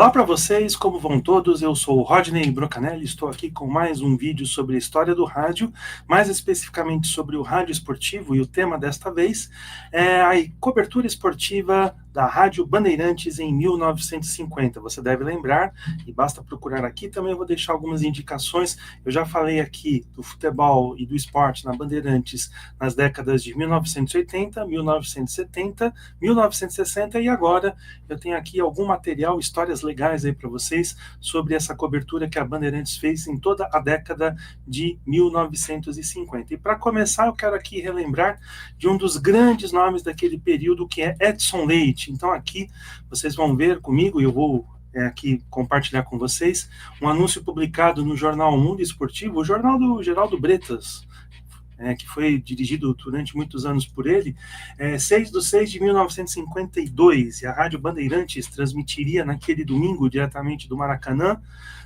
Olá para vocês, como vão todos? Eu sou o Rodney Brocanelli, estou aqui com mais um vídeo sobre a história do rádio, mais especificamente sobre o rádio esportivo, e o tema desta vez é a cobertura esportiva da Rádio Bandeirantes em 1950. Você deve lembrar, e basta procurar aqui, também eu vou deixar algumas indicações. Eu já falei aqui do futebol e do esporte na Bandeirantes nas décadas de 1980, 1970, 1960 e agora eu tenho aqui algum material, histórias legais aí para vocês sobre essa cobertura que a Bandeirantes fez em toda a década de 1950. E para começar, eu quero aqui relembrar de um dos grandes nomes daquele período, que é Edson Leite. Então aqui vocês vão ver comigo, e eu vou aqui compartilhar com vocês, um anúncio publicado no jornal Mundo Esportivo, o jornal do Geraldo Bretas, que foi dirigido durante muitos anos por ele, 6/6/1952, e a Rádio Bandeirantes transmitiria naquele domingo, diretamente do Maracanã,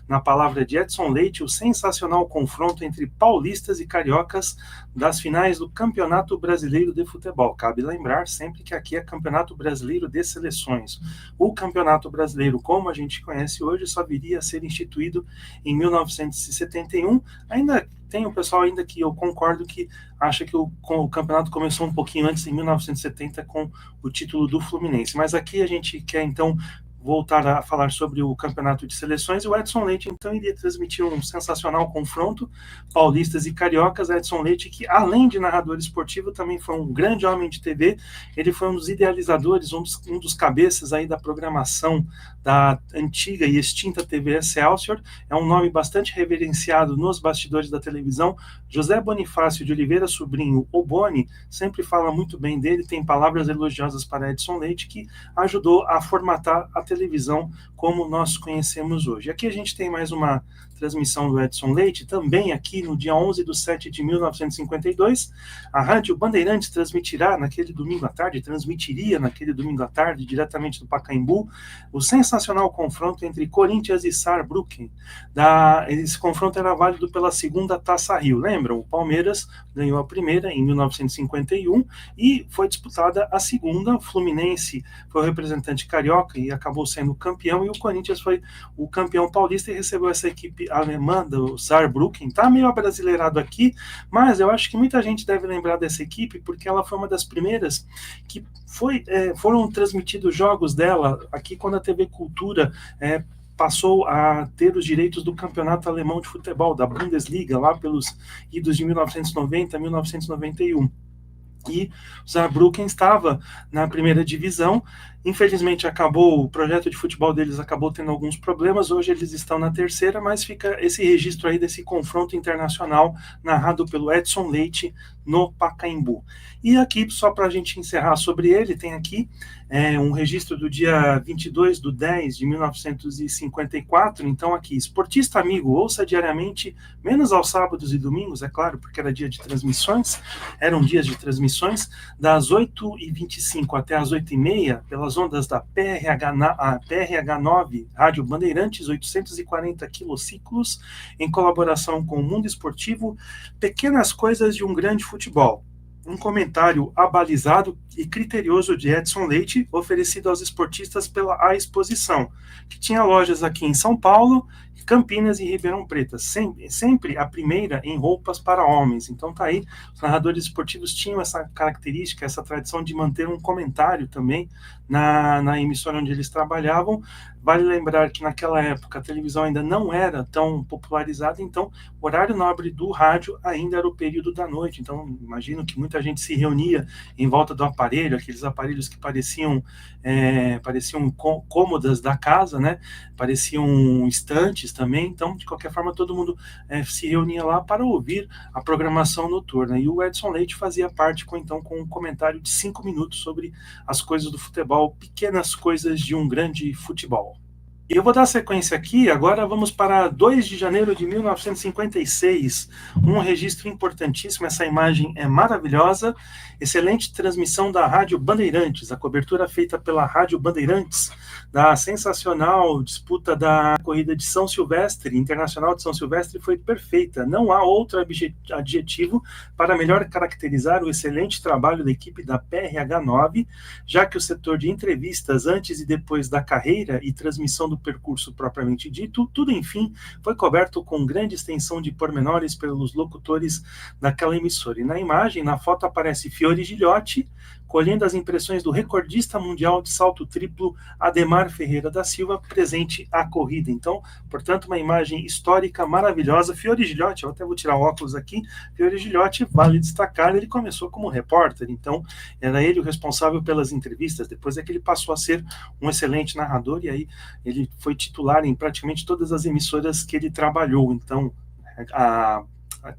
na palavra de Edson Leite, o sensacional confronto entre paulistas e cariocas das finais do Campeonato Brasileiro de Futebol. Cabe lembrar sempre que aqui é Campeonato Brasileiro de Seleções. O Campeonato Brasileiro, como a gente conhece hoje, só viria a ser instituído em 1971, ainda tem um pessoal ainda que eu concordo que acha que o campeonato começou um pouquinho antes, em 1970, com o título do Fluminense. Mas aqui a gente quer, então, voltar a falar sobre o campeonato de seleções, e o Edson Leite, então, iria transmitir um sensacional confronto, paulistas e cariocas. Edson Leite, que além de narrador esportivo, também foi um grande homem de TV, ele foi um dos idealizadores, um dos cabeças aí da programação da antiga e extinta TV Excelsior, é um nome bastante reverenciado nos bastidores da televisão. José Bonifácio de Oliveira Sobrinho, o Boni, sempre fala muito bem dele, tem palavras elogiosas para Edson Leite, que ajudou a formatar a televisão como nós conhecemos hoje. Aqui a gente tem mais uma transmissão do Edson Leite, também aqui no dia 11/7/1952, a Rádio Bandeirantes transmitiria naquele domingo à tarde, diretamente do Pacaembu, o sensacional confronto entre Corinthians e Saarbrücken. Esse confronto era válido pela segunda Taça Rio, lembram? O Palmeiras ganhou a primeira em 1951 e foi disputada a segunda. O Fluminense foi o representante carioca e acabou sendo campeão, e o Corinthians foi o campeão paulista e recebeu essa equipe alemã do Saarbrücken. Tá meio abrasileirado aqui, mas eu acho que muita gente deve lembrar dessa equipe porque ela foi uma das primeiras que foram transmitidos jogos dela aqui quando a TV Cultura passou a ter os direitos do campeonato alemão de futebol, da Bundesliga, lá pelos idos de 1990 a 1991. E o Saarbrücken estava na primeira divisão. Infelizmente, o projeto de futebol deles acabou tendo alguns problemas. Hoje eles estão na terceira, mas fica esse registro aí desse confronto internacional narrado pelo Edson Leite no Pacaembu. E aqui, só para a gente encerrar sobre ele, tem aqui um registro do dia 22/10/1954. Então aqui, esportista amigo, ouça diariamente, menos aos sábados e domingos, é claro, porque era dia de transmissões, eram dias de transmissões, das 8h25 até as 8h30, pelas ondas da PRH 9, Rádio Bandeirantes, 840 quilociclos, em colaboração com o Mundo Esportivo, pequenas coisas de um grande futebol. Um comentário abalizado e criterioso de Edson Leite, oferecido aos esportistas pela A Exposição, que tinha lojas aqui em São Paulo, Campinas e Ribeirão Preto, sempre a primeira em roupas para homens. Então tá aí, os narradores esportivos tinham essa característica, essa tradição de manter um comentário também na emissora onde eles trabalhavam. Vale lembrar que naquela época a televisão ainda não era tão popularizada, então o horário nobre do rádio ainda era o período da noite. Então imagino que muita gente se reunia em volta do aparelho, aqueles aparelhos que pareciam cômodas da casa, né? Pareciam estantes também. Então, de qualquer forma, todo mundo se reunia lá para ouvir a programação noturna. E o Edson Leite fazia parte com um comentário de 5 minutos sobre as coisas do futebol, pequenas coisas de um grande futebol. E eu vou dar sequência aqui, agora vamos para 2 de janeiro de 1956, um registro importantíssimo, essa imagem é maravilhosa, excelente transmissão da Rádio Bandeirantes, a cobertura feita pela Rádio Bandeirantes, da sensacional disputa da corrida de São Silvestre, Internacional de São Silvestre, foi perfeita, não há outro adjetivo para melhor caracterizar o excelente trabalho da equipe da PRH 9, já que o setor de entrevistas antes e depois da carreira e transmissão do do percurso propriamente dito, tudo, enfim, foi coberto com grande extensão de pormenores pelos locutores daquela emissora. E na imagem, na foto, aparece Fiore Gilhote, colhendo as impressões do recordista mundial de salto triplo Ademar Ferreira da Silva, presente à corrida. Então, portanto, uma imagem histórica maravilhosa. Fiore Gilhote, eu até vou tirar o óculos aqui, Fiore Gilhote, vale destacar, ele começou como repórter, então era ele o responsável pelas entrevistas, depois é que ele passou a ser um excelente narrador, e aí ele foi titular em praticamente todas as emissoras que ele trabalhou. Então, a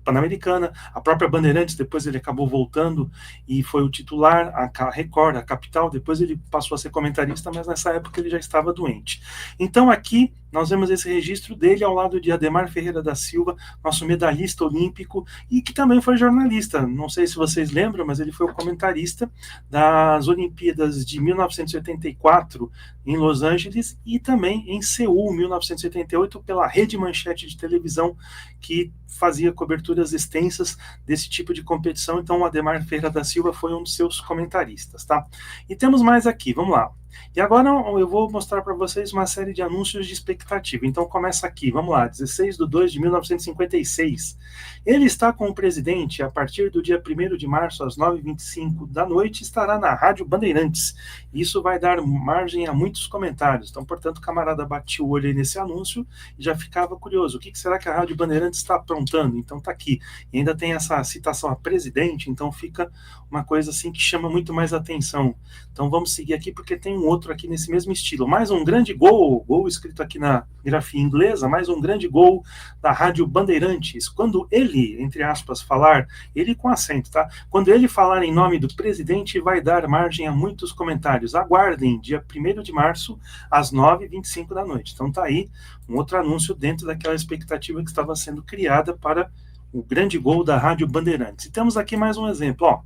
Pan-Americana, a própria Bandeirantes, depois ele acabou voltando e foi o titular, a Record, a Capital, depois ele passou a ser comentarista, mas nessa época ele já estava doente. Então aqui nós vemos esse registro dele ao lado de Ademar Ferreira da Silva, nosso medalhista olímpico, e que também foi jornalista. Não sei se vocês lembram, mas ele foi o comentarista das Olimpíadas de 1984 em Los Angeles e também em Seul, 1988, pela Rede Manchete de televisão, que fazia coberturas extensas desse tipo de competição. Então o Ademar Ferreira da Silva foi um dos seus comentaristas, tá? E temos mais aqui, vamos lá. E agora eu vou mostrar para vocês uma série de anúncios de expectativa. Então começa aqui, vamos lá, 16/2/1956. Ele está com o presidente a partir do dia 1º de março, às 9h25 da noite, estará na Rádio Bandeirantes. Isso vai dar margem a muitos comentários. Então, portanto, o camarada batia o olho aí nesse anúncio e já ficava curioso. O que será que a Rádio Bandeirantes está aprontando? Então tá aqui. E ainda tem essa citação a presidente, então fica uma coisa assim que chama muito mais atenção. Então vamos seguir aqui porque tem um outro aqui nesse mesmo estilo. Mais um grande gol escrito aqui na grafia inglesa, mais um grande gol da Rádio Bandeirantes. Quando ele, entre aspas, falar, ele com acento, tá? Quando ele falar em nome do presidente, vai dar margem a muitos comentários. Aguardem, dia 1º de março, às 9h25 da noite. Então tá aí um outro anúncio dentro daquela expectativa que estava sendo criada para o grande gol da Rádio Bandeirantes. E temos aqui mais um exemplo, ó.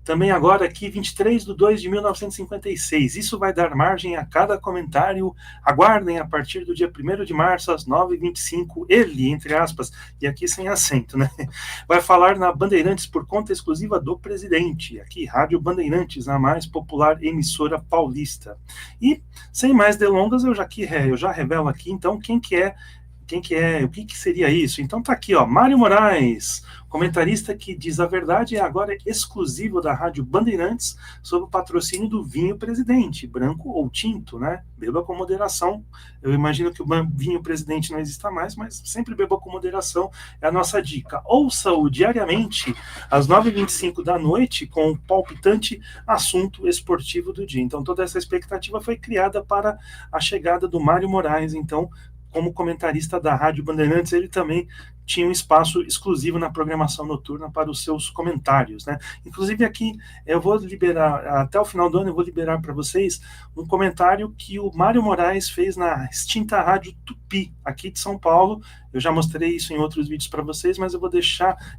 Também agora aqui, 23/2/1956. Isso vai dar margem a cada comentário. Aguardem a partir do dia 1º de março, às 9h25. Ele, entre aspas, e aqui sem acento, né? Vai falar na Bandeirantes por conta exclusiva do presidente. Aqui, Rádio Bandeirantes, a mais popular emissora paulista. E, sem mais delongas, eu já revelo aqui, então, quem que é, o que seria isso? Então tá aqui, ó, Mário Moraes, comentarista que diz a verdade, é agora exclusivo da Rádio Bandeirantes, sob o patrocínio do vinho Presidente, branco ou tinto, né? Beba com moderação. Eu imagino que o vinho Presidente não exista mais, mas sempre beba com moderação, é a nossa dica. Ouça-o diariamente, às 9h25 da noite, com o palpitante assunto esportivo do dia. Então toda essa expectativa foi criada para a chegada do Mário Moraes, então, como comentarista da Rádio Bandeirantes, ele também tinha um espaço exclusivo na programação noturna para os seus comentários, né? Inclusive aqui, eu vou liberar, até o final do ano, eu vou liberar para vocês um comentário que o Mário Moraes fez na extinta Rádio Tupi, aqui de São Paulo. Eu já mostrei isso em outros vídeos para vocês, mas eu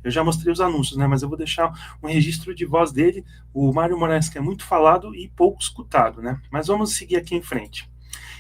já mostrei os anúncios, né? Mas eu vou deixar um registro de voz dele, o Mário Moraes, que é muito falado e pouco escutado, né? Mas vamos seguir aqui em frente.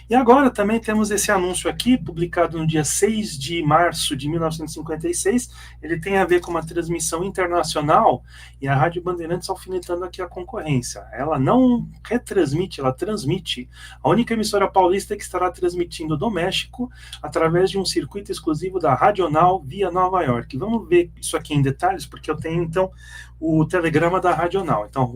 E agora também temos esse anúncio aqui, publicado no dia 6 de março de 1956. Ele tem a ver com uma transmissão internacional e a Rádio Bandeirantes alfinetando aqui a concorrência. Ela não retransmite, ela transmite. A única emissora paulista que estará transmitindo do México através de um circuito exclusivo da Radional via Nova York. Vamos ver isso aqui em detalhes, porque eu tenho então o telegrama da Radional. Então,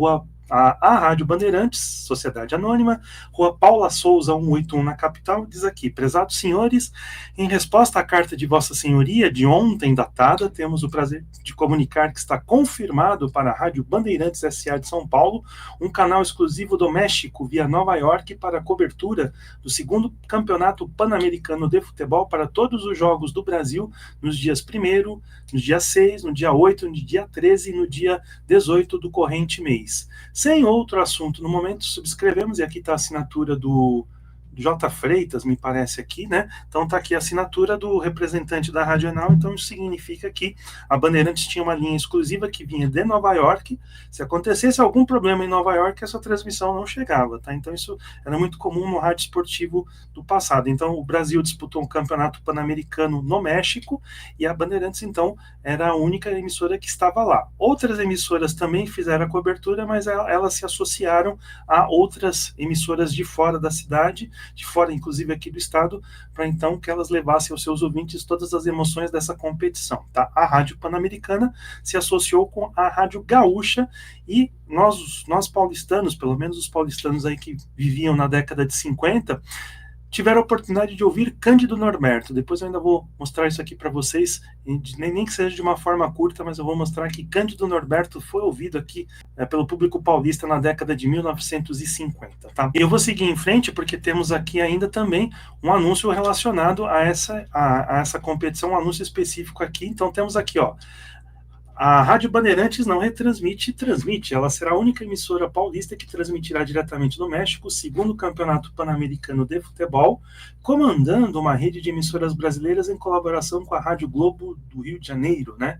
a Rádio Bandeirantes, Sociedade Anônima, Rua Paula Souza, 181, na capital, diz aqui: prezados senhores, em resposta à carta de Vossa Senhoria, de ontem datada, temos o prazer de comunicar que está confirmado para a Rádio Bandeirantes S.A. de São Paulo um canal exclusivo do México via Nova York para a cobertura do 2º Campeonato Pan-Americano de Futebol para todos os jogos do Brasil nos dias 1º, no dia 6, no dia 8, no dia 13 e no dia 18 do corrente mês. Sem outro assunto no momento, subscrevemos, e aqui está a assinatura do J. Freitas, me parece aqui, né? Então tá aqui a assinatura do representante da Radional. Então isso significa que a Bandeirantes tinha uma linha exclusiva que vinha de Nova York. Se acontecesse algum problema em Nova York, essa transmissão não chegava, tá? Então isso era muito comum no rádio esportivo do passado. Então o Brasil disputou um campeonato pan-americano no México e a Bandeirantes, então, era a única emissora que estava lá. Outras emissoras também fizeram a cobertura, mas elas se associaram a outras emissoras de fora da cidade, de fora, inclusive aqui do estado, para então que elas levassem aos seus ouvintes todas as emoções dessa competição. Tá? A Rádio Pan-Americana se associou com a Rádio Gaúcha e nós paulistanos, pelo menos os paulistanos aí que viviam na década de 50, tiveram a oportunidade de ouvir Cândido Norberto. Depois eu ainda vou mostrar isso aqui para vocês, nem que seja de uma forma curta, mas eu vou mostrar que Cândido Norberto foi ouvido aqui pelo público paulista na década de 1950. Tá? E eu vou seguir em frente porque temos aqui ainda também um anúncio relacionado a essa competição, um anúncio específico aqui. Então temos aqui, ó, a Rádio Bandeirantes não transmite. Ela será a única emissora paulista que transmitirá diretamente do México o segundo Campeonato Pan-Americano de Futebol, comandando uma rede de emissoras brasileiras em colaboração com a Rádio Globo do Rio de Janeiro, né?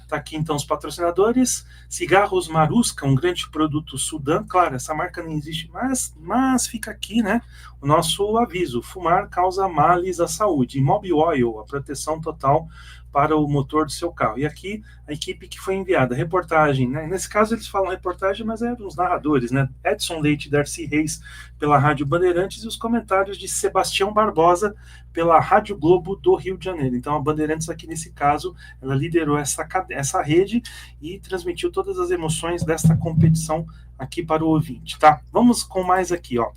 Tá aqui então os patrocinadores: Cigarros Marusca, um grande produto Sudã. Claro, essa marca não existe, mas fica aqui, né, o nosso aviso: fumar causa males à saúde. Mobil Oil, a proteção total para o motor do seu carro. E aqui a equipe que foi enviada, reportagem, né? Nesse caso eles falam reportagem, mas é dos narradores, né? Edson Leite e Darcy Reis pela Rádio Bandeirantes e os comentários de Sebastião Barbosa pela Rádio Globo do Rio de Janeiro. Então a Bandeirantes aqui nesse caso, ela liderou essa rede e transmitiu todas as emoções desta competição aqui para o ouvinte, tá? Vamos com mais aqui, ó.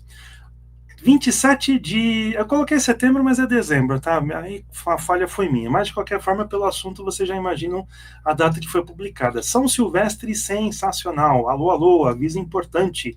27 de... Eu coloquei setembro, mas é dezembro, tá? Aí a falha foi minha. Mas, de qualquer forma, pelo assunto, vocês já imaginam a data que foi publicada. São Silvestre, sensacional. Alô, alô, aviso importante.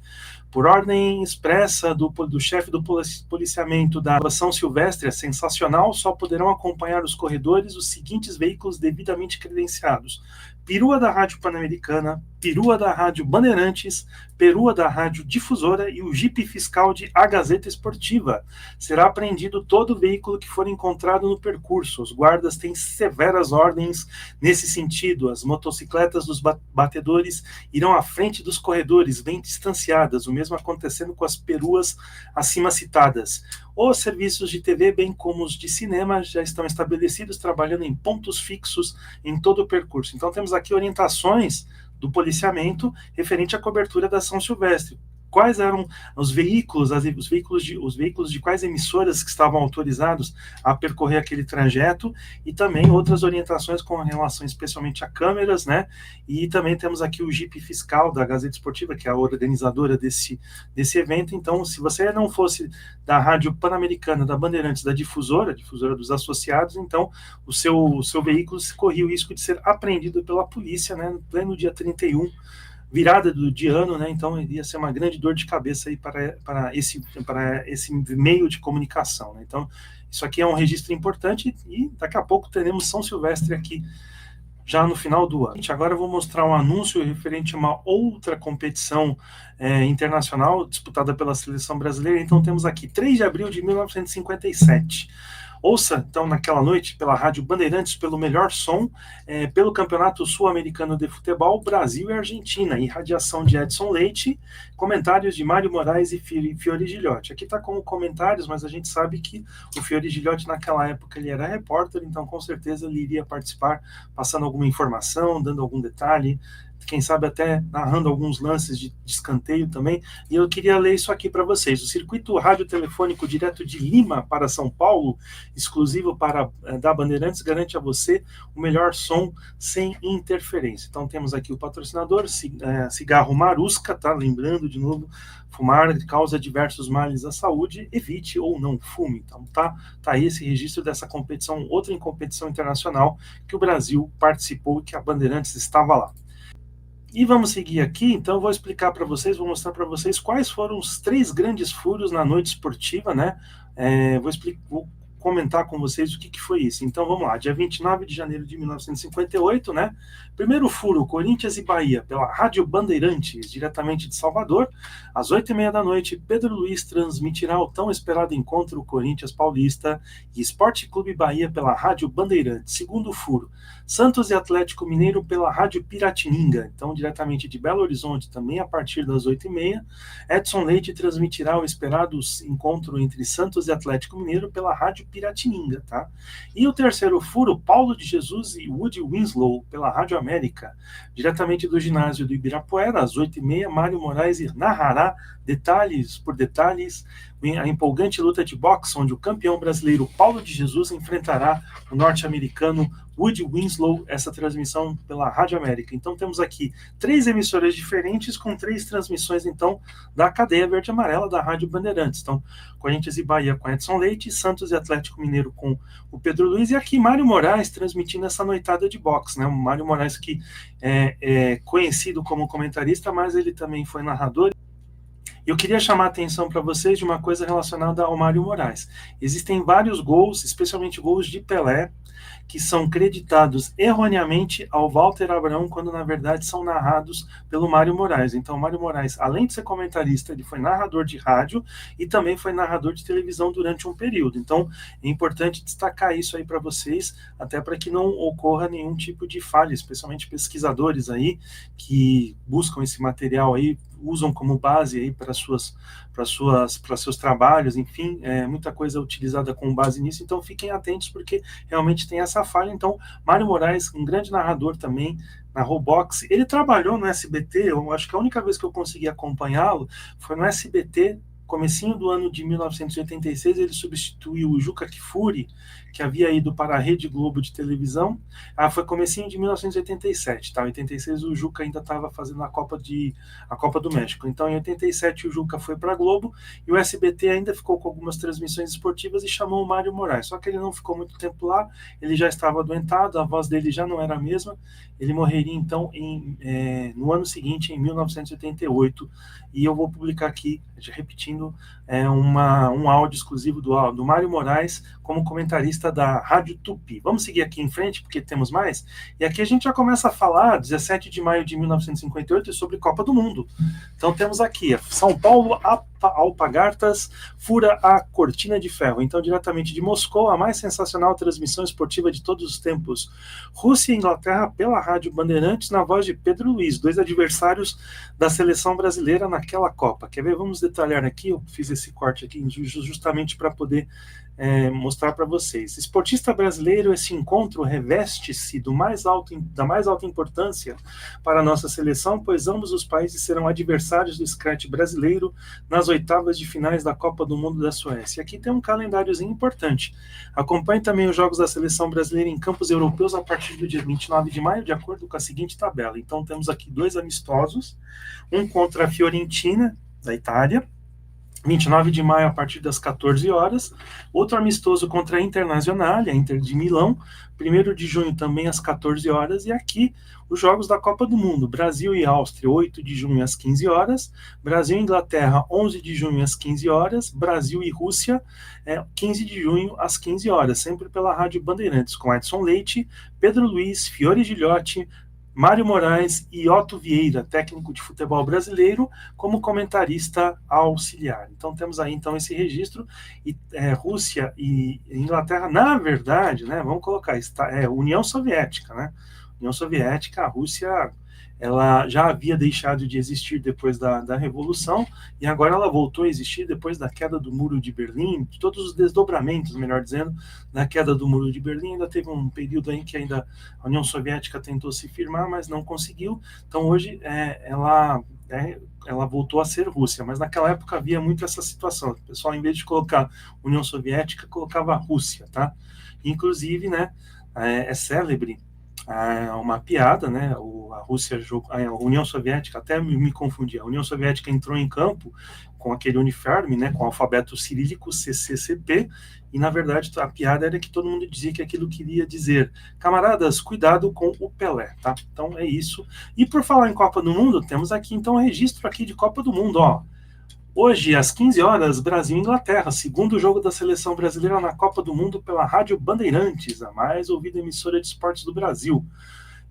Por ordem expressa do chefe do policiamento da São Silvestre, é sensacional, só poderão acompanhar os corredores os seguintes veículos devidamente credenciados: perua da Rádio Pan-Americana, perua da Rádio Bandeirantes, perua da Rádio Difusora e o Jeep fiscal de A Gazeta Esportiva. Será apreendido todo veículo que for encontrado no percurso. Os guardas têm severas ordens nesse sentido. As motocicletas dos batedores irão à frente dos corredores, bem distanciadas, o mesmo acontecendo com as peruas acima citadas. Os serviços de TV, bem como os de cinema, já estão estabelecidos, trabalhando em pontos fixos em todo o percurso. Então temos aqui orientações do policiamento referente à cobertura da São Silvestre. Quais eram os veículos, os veículos de quais emissoras que estavam autorizados a percorrer aquele trajeto, e também outras orientações com relação especialmente a câmeras, né? E também temos aqui o Jeep fiscal da Gazeta Esportiva, que é a organizadora desse evento. Então, se você não fosse da Rádio Pan-Americana, da Bandeirantes, da difusora dos associados, então o seu veículo corria o risco de ser apreendido pela polícia, né, no pleno dia 31, virada de ano, né? Então iria ser uma grande dor de cabeça aí para esse meio de comunicação, né? Então isso aqui é um registro importante e daqui a pouco teremos São Silvestre aqui já no final do ano. Agora eu vou mostrar um anúncio referente a uma outra competição internacional disputada pela seleção brasileira. Então temos aqui 3 de abril de 1957. Ouça, então, naquela noite, pela Rádio Bandeirantes, pelo melhor som, pelo Campeonato Sul-Americano de Futebol, Brasil e Argentina, irradiação de Edson Leite, comentários de Mário Moraes e Fiore Gilhote. Aqui está como comentários, mas a gente sabe que o Fiore Gilhote, naquela época, ele era repórter, então, com certeza, ele iria participar, passando alguma informação, dando algum detalhe, quem sabe até narrando alguns lances de escanteio também. E eu queria ler isso aqui para vocês. O circuito radiotelefônico direto de Lima para São Paulo, exclusivo da Bandeirantes, garante a você o melhor som sem interferência. Então temos aqui o patrocinador, Cigarro Marusca, tá? Lembrando de novo, fumar causa diversos males à saúde, evite ou não fume. Então tá aí esse registro dessa competição, outra competição internacional que o Brasil participou e que a Bandeirantes estava lá. E vamos seguir aqui, então eu vou explicar para vocês, vou mostrar para vocês quais foram os 3 grandes furos na noite esportiva, né? Vou comentar com vocês o que foi isso. Então vamos lá, dia 29 de janeiro de 1958, né? Primeiro furo, Corinthians e Bahia, pela Rádio Bandeirantes, diretamente de Salvador. Às 8h30 da noite, Pedro Luiz transmitirá o tão esperado encontro Corinthians Paulista e Esporte Clube Bahia pela Rádio Bandeirantes. Segundo furo, Santos e Atlético Mineiro pela Rádio Piratininga, então diretamente de Belo Horizonte, também a partir das 8h30. Edson Leite transmitirá o esperado encontro entre Santos e Atlético Mineiro pela Rádio Piratininga, tá? E o terceiro furo, Paulo de Jesus e Woody Winslow, pela Rádio América, diretamente do ginásio do Ibirapuera, às 8h30, Mário Moraes narrará detalhes por detalhes a empolgante luta de boxe, onde o campeão brasileiro Paulo de Jesus enfrentará o norte-americano Woody Winslow, essa transmissão pela Rádio América. Então temos aqui 3 emissoras diferentes com 3 transmissões, então, da cadeia verde e amarela da Rádio Bandeirantes. Então, Corinthians e Bahia com Edson Leite, Santos e Atlético Mineiro com o Pedro Luiz, e aqui Mário Moraes transmitindo essa noitada de boxe, né? O Mário Moraes que é conhecido como comentarista, mas ele também foi narrador. Eu queria chamar a atenção para vocês de uma coisa relacionada ao Mário Moraes. Existem vários gols, especialmente gols de Pelé, que são creditados erroneamente ao Walter Abraão, quando na verdade são narrados pelo Mário Moraes. Então, o Mário Moraes, além de ser comentarista, ele foi narrador de rádio e também foi narrador de televisão durante um período. Então, é importante destacar isso aí para vocês, até para que não ocorra nenhum tipo de falha, especialmente pesquisadores aí que buscam esse material aí, usam como base aí para seus trabalhos, enfim, muita coisa utilizada com base nisso, então fiquem atentos porque realmente tem essa falha. Então, Mário Moraes, um grande narrador também, narrou boxe, ele trabalhou no SBT, eu acho que a única vez que eu consegui acompanhá-lo foi no SBT, comecinho do ano de 1986, ele substituiu o Juca Kfouri, que havia ido para a Rede Globo de televisão. Foi comecinho de 1987, tá? Em 86 o Juca ainda estava fazendo a Copa do México. Então em 87 o Juca foi para a Globo e o SBT ainda ficou com algumas transmissões esportivas e chamou o Mário Moraes. Só que ele não ficou muito tempo lá, ele já estava adoentado, a voz dele já não era a mesma. Ele morreria então no ano seguinte, em 1988. E eu vou publicar aqui, repetindo, um áudio exclusivo do Mário Moraes como comentarista da Rádio Tupi. Vamos seguir aqui em frente, porque temos mais. E aqui a gente já começa a falar, 17 de maio de 1958, sobre Copa do Mundo. Então temos aqui, São Paulo, Alpargatas, fura a cortina de ferro. Então, diretamente de Moscou, a mais sensacional transmissão esportiva de todos os tempos. Rússia e Inglaterra pela Rádio Bandeirantes, na voz de Pedro Luiz, 2 adversários da seleção brasileira naquela Copa. Quer ver? Vamos detalhar aqui. Eu fiz esse corte aqui justamente para poder mostrar para vocês. Esportista brasileiro, esse encontro reveste-se da mais alta importância para a nossa seleção, pois ambos os países serão adversários do scratch brasileiro nas oitavas de finais da Copa do Mundo da Suécia. Aqui tem um calendáriozinho importante. Acompanhe também os jogos da seleção brasileira em campos europeus a partir do dia 29 de maio, de acordo com a seguinte tabela. Então temos aqui 2 amistosos, um contra a Fiorentina, da Itália, 29 de maio a partir das 14 horas, outro amistoso contra a Internazionale, a Inter de Milão, 1º de junho também às 14 horas, e aqui os jogos da Copa do Mundo, Brasil e Áustria, 8 de junho às 15 horas, Brasil e Inglaterra, 11 de junho às 15 horas, Brasil e Rússia, 15 de junho às 15 horas, sempre pela Rádio Bandeirantes, com Edson Leite, Pedro Luiz, Fiore Gilhote, Mário Moraes e Otto Vieira, técnico de futebol brasileiro, como comentarista auxiliar. Então temos aí então esse registro, e Rússia e Inglaterra, na verdade, né, vamos colocar, União Soviética, né? União Soviética, a Rússia, ela já havia deixado de existir depois da Revolução, e agora ela voltou a existir depois da queda do Muro de Berlim, de todos os desdobramentos, melhor dizendo, da queda do Muro de Berlim. Ainda teve um período aí que ainda a União Soviética tentou se firmar, mas não conseguiu. Então hoje ela voltou a ser Rússia, mas naquela época havia muito essa situação. O pessoal, em vez de colocar União Soviética, colocava Rússia, tá? Inclusive, né, é célebre uma piada, né? A União Soviética, até me confundi, a União Soviética entrou em campo com aquele uniforme, né, com o alfabeto cirílico CCCP, e na verdade a piada era que todo mundo dizia que aquilo queria dizer: camaradas, cuidado com o Pelé, tá? Então é isso. E por falar em Copa do Mundo, temos aqui então um registro aqui de Copa do Mundo, ó. Hoje, às 15 horas, Brasil e Inglaterra, segundo jogo da seleção brasileira na Copa do Mundo pela Rádio Bandeirantes, a mais ouvida emissora de esportes do Brasil.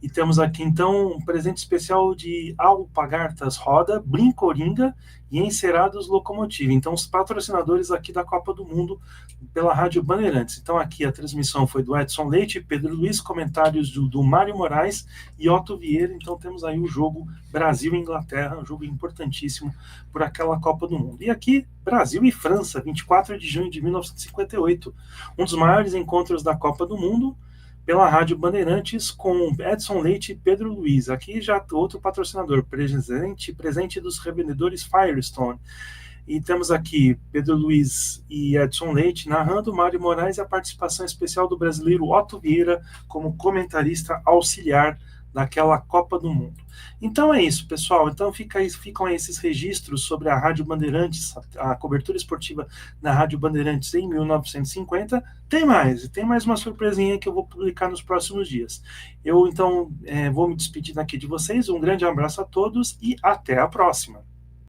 E temos aqui, então, um presente especial de Alpargatas Roda, Brincoringa e Encerados Locomotiva. Então, os patrocinadores aqui da Copa do Mundo pela Rádio Bandeirantes. Então, aqui a transmissão foi do Edson Leite, Pedro Luiz, comentários do Mário Moraes e Otto Vieira. Então, temos aí o jogo Brasil e Inglaterra, um jogo importantíssimo por aquela Copa do Mundo. E aqui, Brasil e França, 24 de junho de 1958, um dos maiores encontros da Copa do Mundo, pela Rádio Bandeirantes, com Edson Leite e Pedro Luiz. Aqui já outro patrocinador, presente dos revendedores Firestone. E temos aqui Pedro Luiz e Edson Leite narrando, Mário Moraes e a participação especial do brasileiro Otto Vieira como comentarista auxiliar daquela Copa do Mundo. Então é isso, pessoal. Então ficam aí esses registros sobre a Rádio Bandeirantes, a cobertura esportiva da Rádio Bandeirantes em 1950. Tem mais uma surpresinha que eu vou publicar nos próximos dias. Eu, então, vou me despedir aqui de vocês. Um grande abraço a todos e até a próxima.